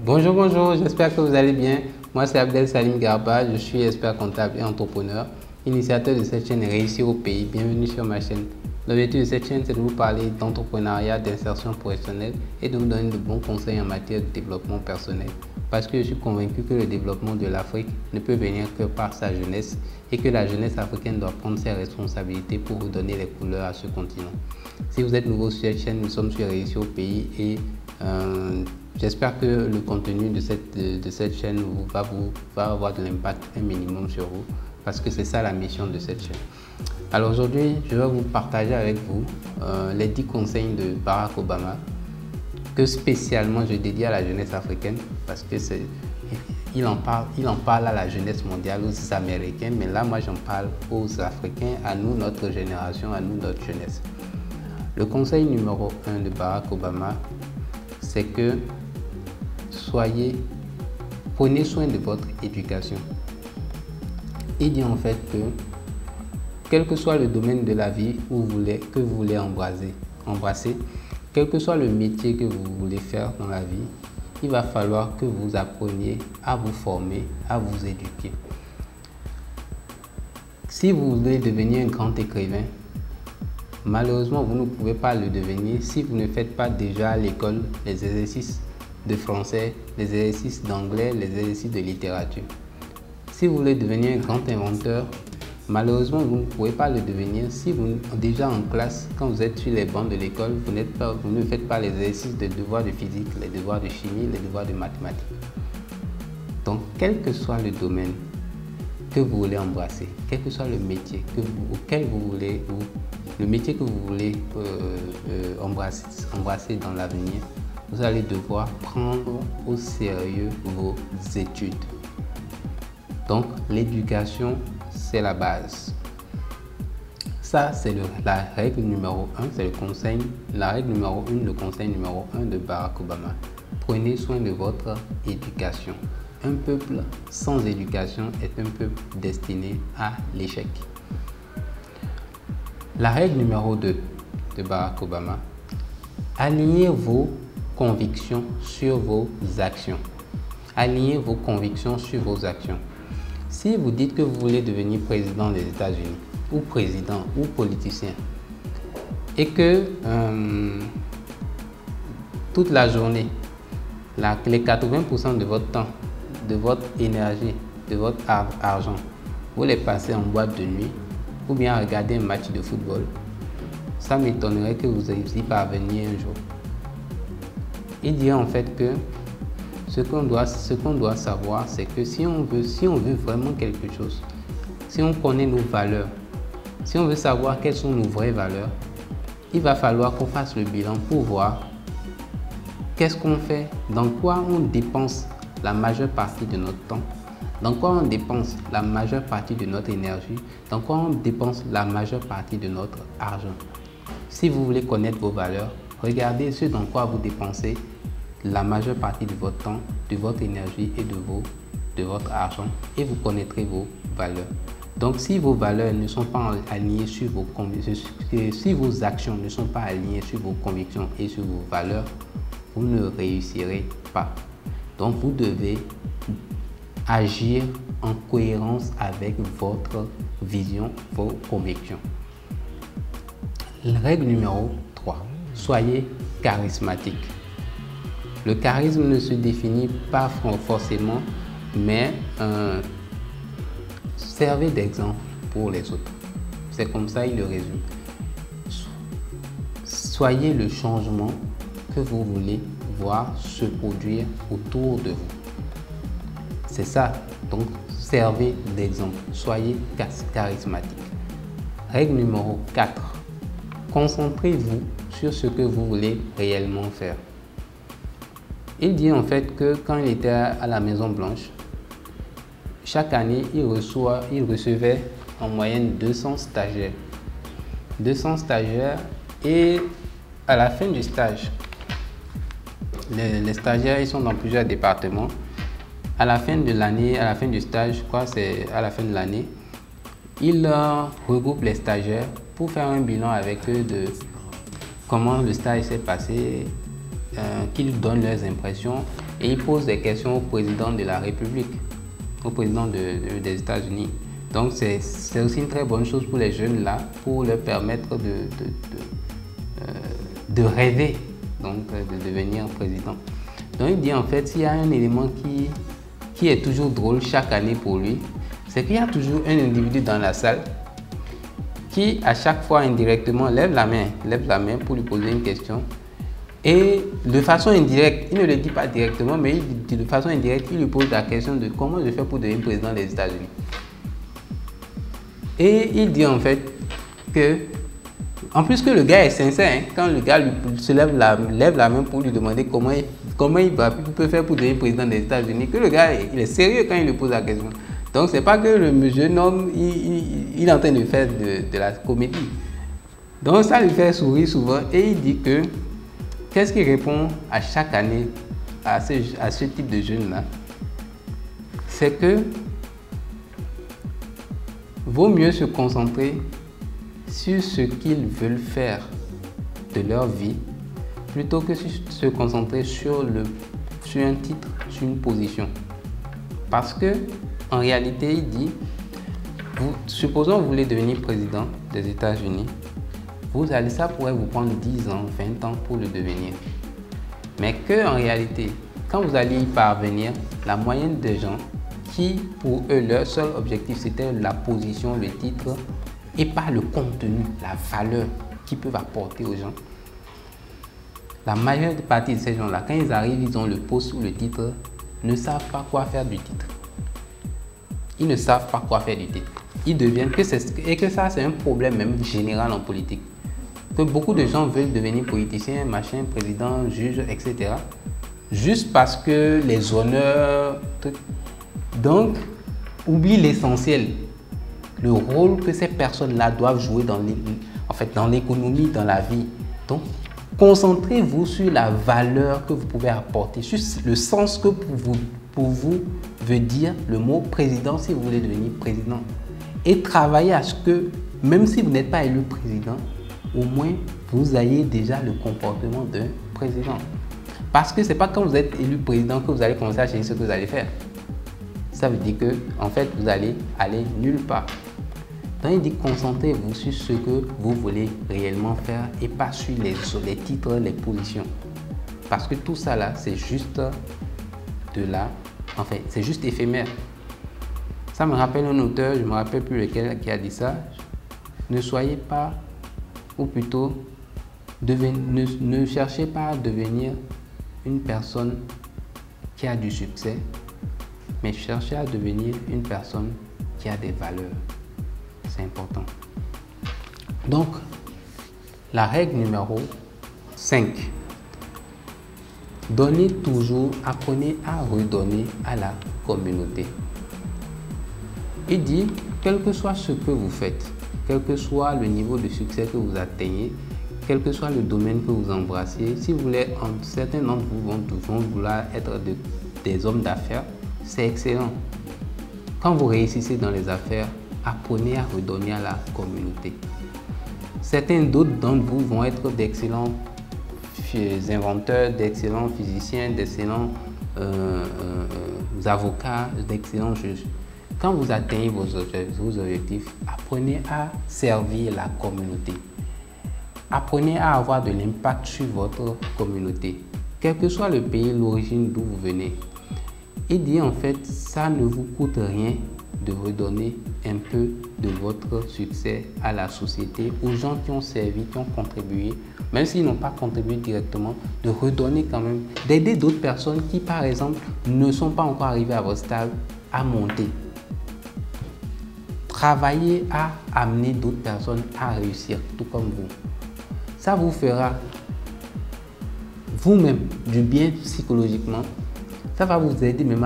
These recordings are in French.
Bonjour, bonjour, j'espère que vous allez bien. Moi, c'est Abdel Salim Garba, je suis expert comptable et entrepreneur, initiateur de cette chaîne Réussir au pays. Bienvenue sur ma chaîne. L'objectif de cette chaîne, c'est de vous parler d'entrepreneuriat, d'insertion professionnelle et de vous donner de bons conseils en matière de développement personnel. Parce que je suis convaincu que le développement de l'Afrique ne peut venir que par sa jeunesse et que la jeunesse africaine doit prendre ses responsabilités pour vous donner les couleurs à ce continent. Si vous êtes nouveau sur cette chaîne, nous sommes sur Réussir au pays et j'espère que le contenu de cette chaîne va avoir de l'impact un minimum sur vous parce que c'est ça la mission de cette chaîne. Alors aujourd'hui, je vais vous partager avec vous les 10 conseils de Barack Obama que spécialement je dédie à la jeunesse africaine parce que il en parle à la jeunesse mondiale, aux Américains, mais là moi j'en parle aux Africains, à nous, notre génération, à nous, notre jeunesse. Le conseil numéro 1 de Barack Obama, c'est que prenez soin de votre éducation. Il dit en fait que quel que soit le domaine de la vie que vous voulez embrasser, quel que soit le métier que vous voulez faire dans la vie, il va falloir que vous appreniez à vous former, à vous éduquer. Si vous voulez devenir un grand écrivain, malheureusement, vous ne pouvez pas le devenir si vous ne faites pas déjà à l'école les exercices de français, les exercices d'anglais, les exercices de littérature. Si vous voulez devenir un grand inventeur, malheureusement, vous ne pouvez pas le devenir si déjà en classe, quand vous êtes sur les bancs de l'école, vous ne faites pas les exercices de devoirs de physique, les devoirs de chimie, les devoirs de mathématiques. Donc, quel que soit le domaine que vous voulez embrasser, quel que soit le métier le métier que vous voulez embrasser dans l'avenir, vous allez devoir prendre au sérieux vos études. Donc, l'éducation, c'est la base. Ça, c'est la règle numéro 1, c'est la règle numéro 1, le conseil numéro 1 de Barack Obama. Prenez soin de votre éducation. Un peuple sans éducation est un peuple destiné à l'échec. La règle numéro 2 de Barack Obama, alignez vos convictions sur vos actions. Alignez vos convictions sur vos actions. Si vous dites que vous voulez devenir président des États-Unis, ou président, ou politicien, et que toute la journée, les 80% de votre temps, de votre énergie, de votre argent, vous les passez en boîte de nuit, ou bien à regarder un match de football, ça m'étonnerait que vous y parveniez un jour. Il dit en fait que ce qu'on doit savoir, c'est que si on veut vraiment quelque chose, si on connaît nos valeurs, si on veut savoir quelles sont nos vraies valeurs, il va falloir qu'on fasse le bilan pour voir qu'est-ce qu'on fait, dans quoi on dépense la majeure partie de notre temps, dans quoi on dépense la majeure partie de notre énergie, dans quoi on dépense la majeure partie de notre argent. Si vous voulez connaître vos valeurs, regardez ce dans quoi vous dépensez la majeure partie de votre temps, de votre énergie et de votre argent et vous connaîtrez vos valeurs. Donc si vos valeurs ne sont pas alignées sur vos convictions, si vos actions ne sont pas alignées sur vos convictions et sur vos valeurs, vous ne réussirez pas. Donc vous devez agir en cohérence avec votre vision, vos convictions. Règle numéro 3, soyez charismatique. Le charisme ne se définit pas forcément, mais servez d'exemple pour les autres. C'est comme ça, il le résume. Soyez le changement que vous voulez voir se produire autour de vous. C'est ça, donc servez d'exemple, soyez charismatique. Règle numéro 4, concentrez-vous sur ce que vous voulez réellement faire. Il dit en fait que quand il était à la Maison Blanche, chaque année, il recevait en moyenne 200 stagiaires. 200 stagiaires et à la fin du stage, les stagiaires ils sont dans plusieurs départements. À la fin de l'année, à la fin du stage, je crois que c'est à la fin de l'année, il regroupe les stagiaires pour faire un bilan avec eux de comment le stage s'est passé, qu'ils donnent leurs impressions et ils posent des questions au président de la République, au président des États-Unis. Donc c'est aussi une très bonne chose pour les jeunes là, pour leur permettre de rêver, donc de devenir président. Donc il dit en fait, s'il y a un élément qui est toujours drôle chaque année pour lui, c'est qu'il y a toujours un individu dans la salle qui à chaque fois indirectement lève la main pour lui poser une question. Et de façon indirecte, il ne le dit pas directement, mais de façon indirecte, il lui pose la question de comment je fais pour devenir président des États-Unis. Et il dit en fait que, en plus que le gars est sincère, hein, quand le gars se lève la main pour lui demander comment il peut faire pour devenir président des États-Unis, que le gars il est sérieux quand il lui pose la question. Donc c'est pas que le jeune homme il est en train de faire de la comédie. Donc ça lui fait sourire souvent et il dit que qu'est-ce qu'il répond à chaque année à ce type de jeunes là, c'est que vaut mieux se concentrer sur ce qu'ils veulent faire de leur vie plutôt que se concentrer sur un titre, sur une position. Parce que en réalité, il dit, supposons que vous voulez devenir président des États-Unis, ça pourrait vous prendre 10 ans, 20 ans pour le devenir. Mais que en réalité, quand vous allez y parvenir, la moyenne des gens qui, pour eux, leur seul objectif, c'était la position, le titre, et pas le contenu, la valeur qu'ils peuvent apporter aux gens. La majeure partie de ces gens-là, quand ils arrivent, ils ont le poste ou le titre, ne savent pas quoi faire du titre. Ils ne savent pas quoi faire du titre. Ils deviennent que ça, c'est un problème même général en politique. Que beaucoup de gens veulent devenir politiciens, machin, président, juge, etc. Juste parce que les honneurs... Donc, oublie l'essentiel. Le rôle que ces personnes-là doivent jouer dans l'économie, dans la vie. Donc, concentrez-vous sur la valeur que vous pouvez apporter, sur le sens que pour vous veut dire le mot président si vous voulez devenir président. Et travaillez à ce que, même si vous n'êtes pas élu président, au moins vous ayez déjà le comportement d'un président. Parce que ce n'est pas quand vous êtes élu président que vous allez commencer à chercher ce que vous allez faire. Ça veut dire que, en fait, vous allez aller nulle part. Donc, il dit concentrez-vous sur ce que vous voulez réellement faire et pas sur les titres, les positions. Parce que tout ça là, c'est juste c'est juste éphémère. Ça me rappelle un auteur, je ne me rappelle plus lequel, qui a dit ça. Ne soyez pas, ou plutôt, ne cherchez pas à devenir une personne qui a du succès, mais cherchez à devenir une personne qui a des valeurs. C'est important. Donc, la règle numéro 5. Donnez toujours, apprenez à redonner à la communauté. Il dit, quel que soit ce que vous faites, quel que soit le niveau de succès que vous atteignez, quel que soit le domaine que vous embrassiez, si vous voulez, certains d'entre vous vont vouloir être des hommes d'affaires, c'est excellent. Quand vous réussissez dans les affaires, apprenez à redonner à la communauté. Certains d'autres d'entre vous vont être d'excellents inventeurs, d'excellents physiciens, d'excellents avocats, d'excellents juges. Quand vous atteignez vos objectifs, apprenez à servir la communauté. Apprenez à avoir de l'impact sur votre communauté, quel que soit le pays, l'origine d'où vous venez. Il dit en fait, ça ne vous coûte rien de redonner un peu de votre succès à la société, aux gens qui ont servi, qui ont contribué, même s'ils n'ont pas contribué directement, de redonner quand même, d'aider d'autres personnes qui, par exemple, ne sont pas encore arrivées à votre stade à monter. Travaillez à amener d'autres personnes à réussir, tout comme vous. Ça vous fera vous-même du bien psychologiquement. Ça va vous aider même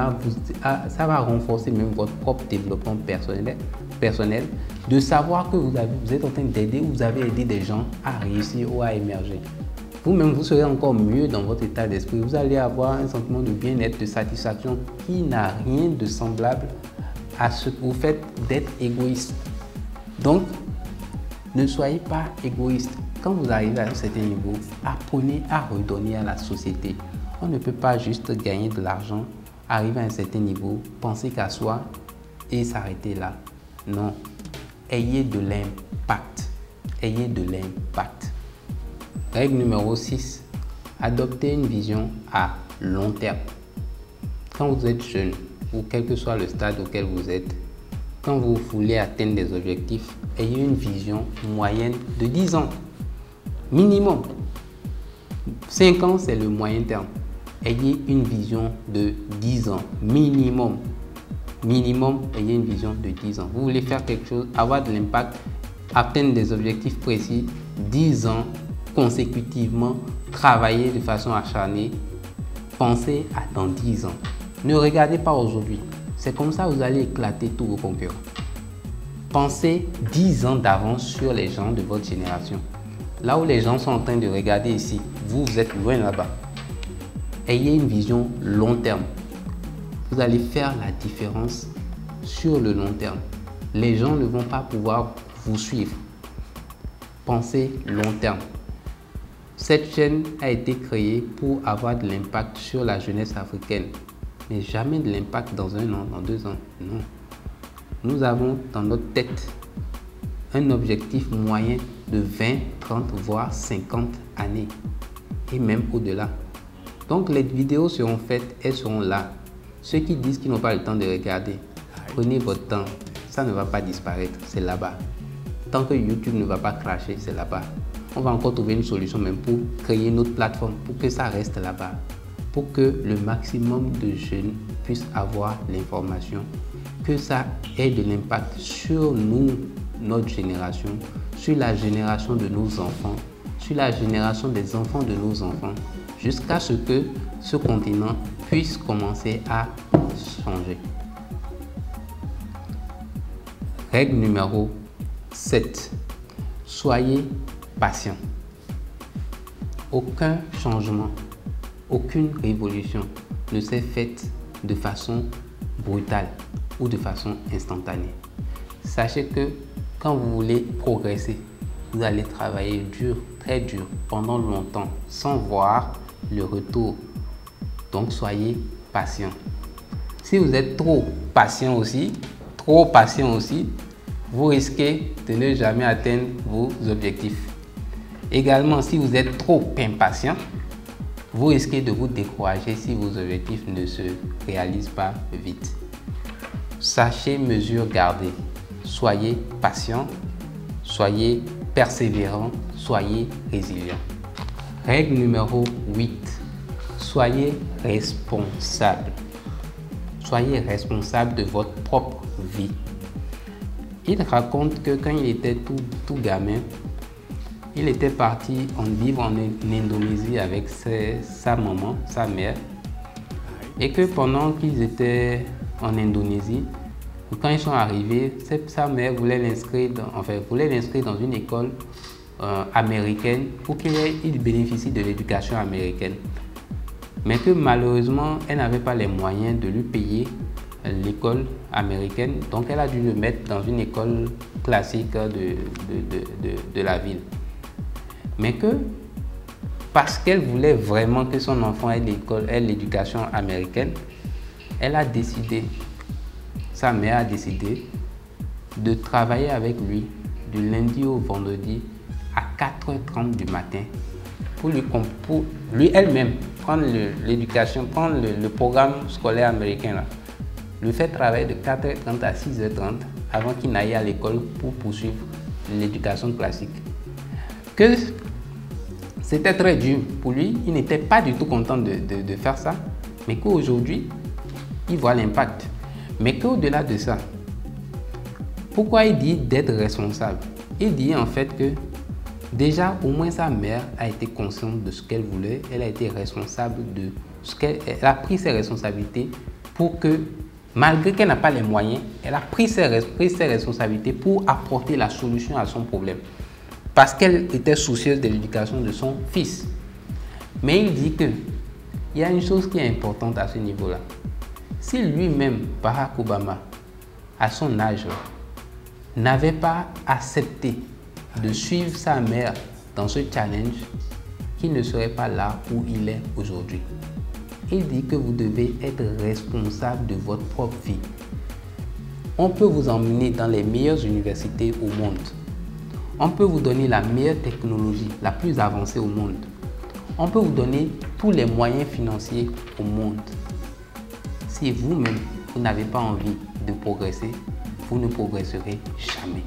ça va renforcer même votre propre développement personnel, de savoir que vous êtes en train d'aider ou vous avez aidé des gens à réussir ou à émerger. Vous-même, vous serez encore mieux dans votre état d'esprit. Vous allez avoir un sentiment de bien-être, de satisfaction qui n'a rien de semblable à ce que vous faites d'être égoïste. Donc, ne soyez pas égoïste. quand vous arrivez à un certain niveau, apprenez à redonner à la société. On ne peut pas juste gagner de l'argent, arriver à un certain niveau, penser qu'à soi et s'arrêter là. Non, ayez de l'impact. Ayez de l'impact. Règle numéro 6, adoptez une vision à long terme. Quand vous êtes jeune, ou quel que soit le stade auquel vous êtes, quand vous voulez atteindre des objectifs, ayez une vision moyenne de 10 ans. Minimum. 5 ans, c'est le moyen terme. Ayez une vision de 10 ans. Minimum. Minimum, ayez une vision de 10 ans. Vous voulez faire quelque chose, avoir de l'impact, atteindre des objectifs précis, 10 ans consécutivement, travailler de façon acharnée. Pensez à dans 10 ans. Ne regardez pas aujourd'hui. C'est comme ça que vous allez éclater tous vos concurrents. Pensez 10 ans d'avance sur les gens de votre génération. Là où les gens sont en train de regarder ici, vous êtes loin là-bas. Ayez une vision long terme. Vous allez faire la différence sur le long terme. Les gens ne vont pas pouvoir vous suivre. Pensez long terme. Cette chaîne a été créée pour avoir de l'impact sur la jeunesse africaine. Mais jamais de l'impact dans 1 an, dans 2 ans. Non. Nous avons dans notre tête un objectif moyen de 20, 30, voire 50 années. Et même au-delà. Donc les vidéos seront faites, elles seront là. Ceux qui disent qu'ils n'ont pas le temps de regarder, prenez votre temps. Ça ne va pas disparaître, c'est là-bas. Tant que YouTube ne va pas cracher, c'est là-bas. On va encore trouver une solution même pour créer notre plateforme, pour que ça reste là-bas. Pour que le maximum de jeunes puissent avoir l'information, que ça ait de l'impact sur nous, notre génération, sur la génération de nos enfants, sur la génération des enfants de nos enfants, jusqu'à ce que ce continent puisse commencer à changer. Règle numéro 7. Soyez patient. Aucun changement, aucune révolution ne s'est faite de façon brutale ou de façon instantanée. Sachez que quand vous voulez progresser, vous allez travailler dur, très dur, pendant longtemps, sans voir le retour. Donc soyez patient. Si vous êtes trop patient aussi, vous risquez de ne jamais atteindre vos objectifs. Également, si vous êtes trop impatient, vous risquez de vous décourager si vos objectifs ne se réalisent pas vite. Sachez mesure garder. Soyez patient, soyez persévérant, soyez résilient. Règle numéro 8. Soyez responsable. Soyez responsable de votre propre vie. Il raconte que quand il était tout gamin, il était parti vivre en Indonésie avec sa maman, sa mère. Et que pendant qu'ils étaient en Indonésie, quand ils sont arrivés, sa mère voulait l'inscrire dans une école américaine pour qu'il bénéficie de l'éducation américaine. Mais que malheureusement, elle n'avait pas les moyens de lui payer l'école américaine. Donc elle a dû le mettre dans une école classique de la ville. Mais que parce qu'elle voulait vraiment que son enfant ait l'éducation américaine, elle a décidé, sa mère a décidé de travailler avec lui du lundi au vendredi à 4h30 du matin pour lui elle-même prendre l'éducation, prendre le programme scolaire américain là, le faire travailler de 4h30 à 6h30 avant qu'il n'aille à l'école pour poursuivre l'éducation classique. Que c'était très dur pour lui, il n'était pas du tout content de faire ça, mais qu'aujourd'hui, il voit l'impact. Mais qu'au-delà de ça, pourquoi il dit d'être responsable? Il dit en fait que déjà, au moins sa mère a été consciente de ce qu'elle voulait, elle a été responsable de ce qu'elle a pris ses responsabilités pour que, malgré qu'elle n'a pas les moyens, elle a pris ses responsabilités pour apporter la solution à son problème. Parce qu'elle était soucieuse de l'éducation de son fils. Mais il dit qu'il y a une chose qui est importante à ce niveau-là. Si lui-même, Barack Obama, à son âge, n'avait pas accepté de suivre sa mère dans ce challenge qu'il ne serait pas là où il est aujourd'hui. Il dit que vous devez être responsable de votre propre vie. On peut vous emmener dans les meilleures universités au monde. On peut vous donner la meilleure technologie, la plus avancée au monde. On peut vous donner tous les moyens financiers au monde. Si vous-même, vous n'avez pas envie de progresser, vous ne progresserez jamais.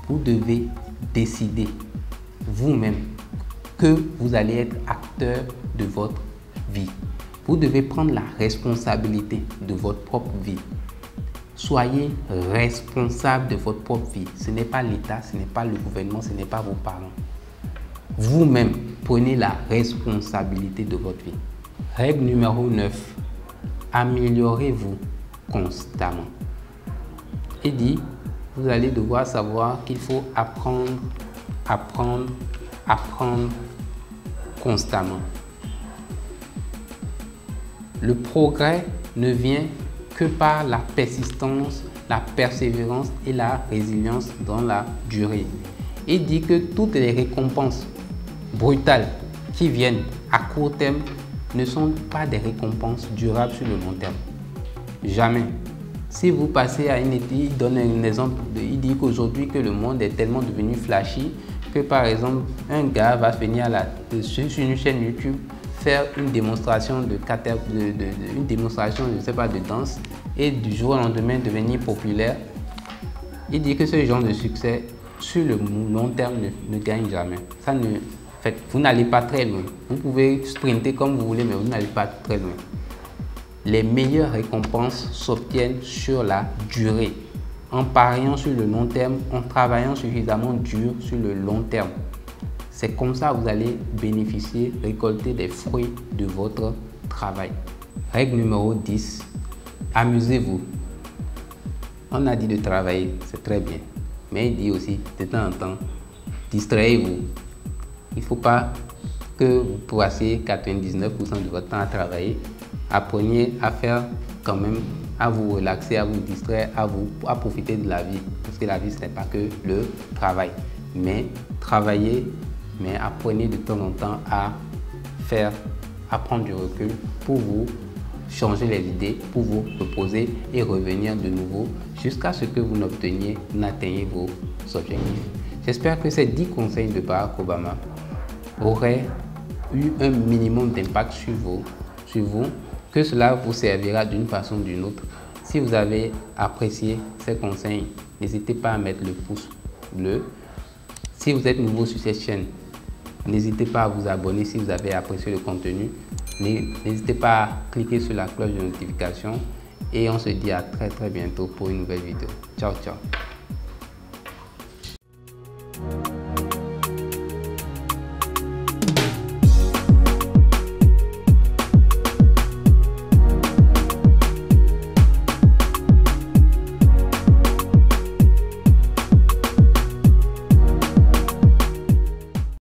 Vous devez décider vous-même que vous allez être acteur de votre vie. Vous devez prendre la responsabilité de votre propre vie. Soyez responsable de votre propre vie. Ce n'est pas l'État, ce n'est pas le gouvernement, ce n'est pas vos parents. Vous-même, prenez la responsabilité de votre vie. Règle numéro 9. Améliorez-vous constamment. Il dit, vous allez devoir savoir qu'il faut apprendre constamment. Le progrès ne vient que par la persistance, la persévérance et la résilience dans la durée. Il dit que toutes les récompenses brutales qui viennent à court terme ne sont pas des récompenses durables sur le long terme. Jamais. Si vous passez à une étude, il donne un exemple, il dit qu'aujourd'hui que le monde est tellement devenu flashy que par exemple un gars va venir sur une chaîne YouTube faire une démonstration de danse et du jour au lendemain devenir populaire. Il dit que ce genre de succès sur le long terme ne gagne jamais. Vous n'allez pas très loin. Vous pouvez sprinter comme vous voulez, mais vous n'allez pas très loin. Les meilleures récompenses s'obtiennent sur la durée, en pariant sur le long terme, en travaillant suffisamment dur sur le long terme. C'est comme ça que vous allez bénéficier, récolter des fruits de votre travail. Règle numéro 10, amusez-vous. On a dit de travailler, c'est très bien, mais il dit aussi de temps en temps, distrayez-vous. Il ne faut pas que vous passiez 99% de votre temps à travailler. Apprenez à faire quand même, à vous relaxer, à vous distraire, à profiter de la vie. Parce que la vie, ce n'est pas que le travail. Mais travaillez, mais apprenez de temps en temps à prendre du recul pour vous changer les idées, pour vous reposer et revenir de nouveau jusqu'à ce que vous n'atteigniez vos objectifs. J'espère que ces 10 conseils de Barack Obama auraient eu un minimum d'impact sur vous, que cela vous servira d'une façon ou d'une autre. Si vous avez apprécié ces conseils, n'hésitez pas à mettre le pouce bleu. Si vous êtes nouveau sur cette chaîne, n'hésitez pas à vous abonner si vous avez apprécié le contenu. N'hésitez pas à cliquer sur la cloche de notification et on se dit à très bientôt pour une nouvelle vidéo. Ciao, ciao.